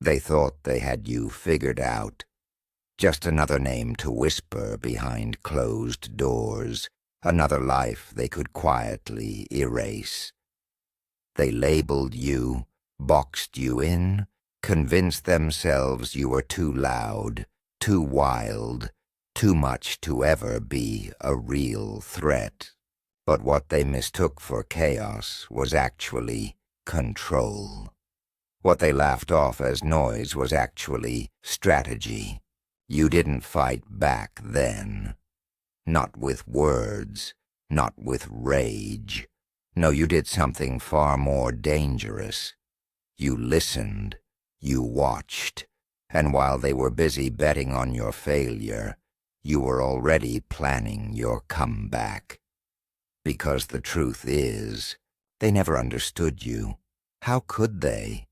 They thought they had you figured out, just another name to whisper behind closed doors, another life they could quietly erase. They labeled you, boxed you in, convinced themselves you were too loud, too wild, too much to ever be a real threat. But what they mistook for chaos was actually control. What they laughed off as noise was actually strategy. You didn't fight back then. Not with words, not with rage. No, you did something far more dangerous. You listened, you watched, and while they were busy betting on your failure, you were already planning your comeback. Because the truth is, they never understood you. How could they?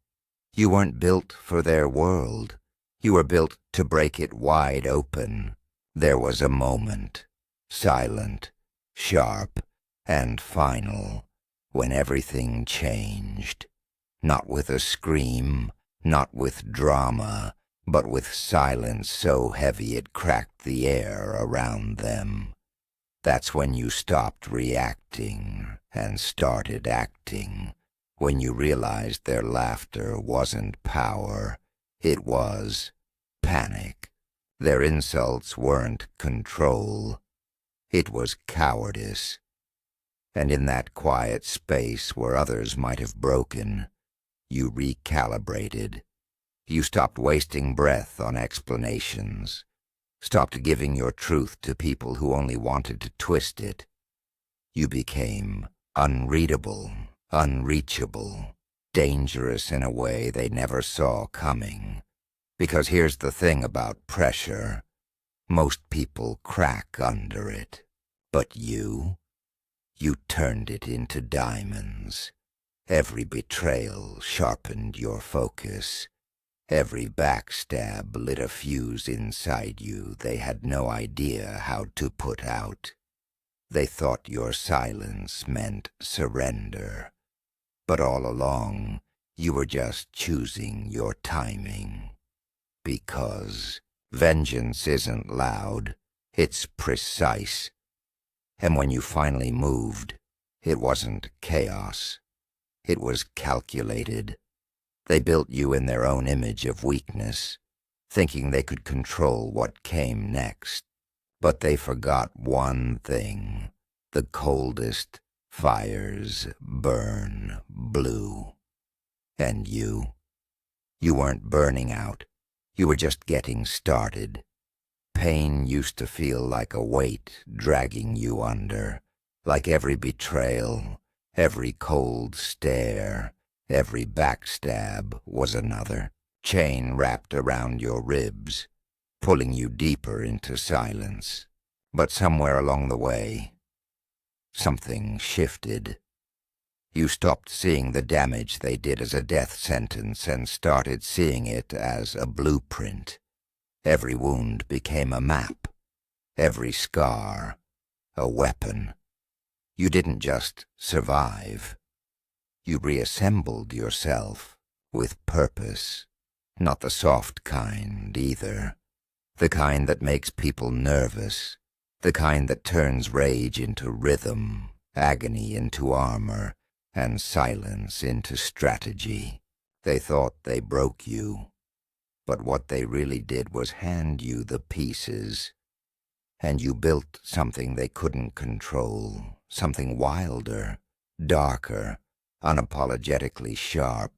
You weren't built for their world. You were built to break it wide open. There was a moment, silent, sharp, and final, when everything changed. Not with a scream, not with drama, but with silence so heavy it cracked the air around them. That's when you stopped reacting and started acting. When you realized their laughter wasn't power, it was panic. Their insults weren't control. It was cowardice. And in that quiet space where others might have broken, you recalibrated. You stopped wasting breath on explanations. Stopped giving your truth to people who only wanted to twist it. You became unreadable, unreachable, dangerous in a way they never saw coming. Because here's the thing about pressure. Most people crack under it. But you turned it into diamonds. Every betrayal sharpened your focus. Every backstab lit a fuse inside you they had no idea how to put out. They thought your silence meant surrender. But all along, you were just choosing your timing. Because vengeance isn't loud, it's precise. And when you finally moved, it wasn't chaos. It was calculated. They built you in their own image of weakness, thinking they could control what came next. But they forgot one thing. The coldest fires burn blue. And you weren't burning out. You were just getting started. Pain used to feel like a weight dragging you under, like every betrayal, every cold stare, every backstab was another chain wrapped around your ribs, pulling you deeper into silence. But somewhere along the way, something shifted. You stopped seeing the damage they did as a death sentence and started seeing it as a blueprint. Every wound became a map, every scar a weapon. You didn't just survive. You reassembled yourself with purpose. Not the soft kind either. The kind that makes people nervous. The kind that turns rage into rhythm, agony into armor, and silence into strategy. They thought they broke you, but what they really did was hand you the pieces. And you built something they couldn't control, something wilder, darker, unapologetically sharp.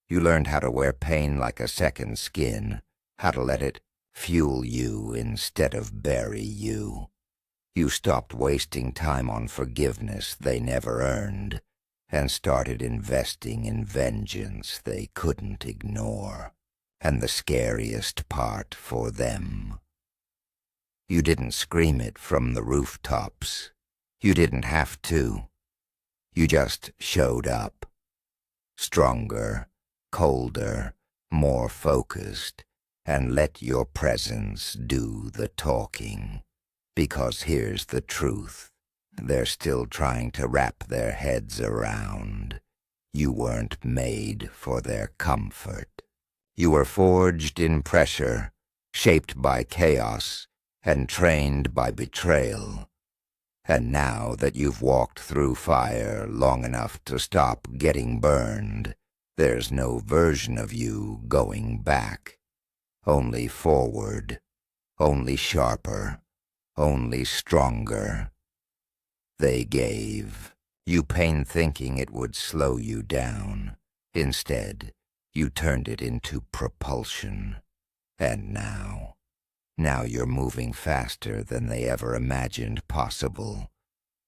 You learned how to wear pain like a second skin, how to let it fuel you instead of bury you. You stopped wasting time on forgiveness they never earned, and started investing in vengeance they couldn't ignore. And the scariest part for them, you didn't scream it from the rooftops. You didn't have to. You just showed up. Stronger, colder, more focused, and let your presence do the talking. Because here's the truth. They're still trying to wrap their heads around. You weren't made for their comfort. You were forged in pressure, shaped by chaos, and trained by betrayal. And now that you've walked through fire long enough to stop getting burned, there's no version of you going back. Only forward, only sharper, only stronger. They gave. You pained thinking it would slow you down. Instead, you turned it into propulsion. And now you're moving faster than they ever imagined possible,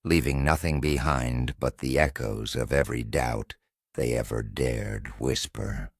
leaving nothing behind but the echoes of every doubt they ever dared whisper.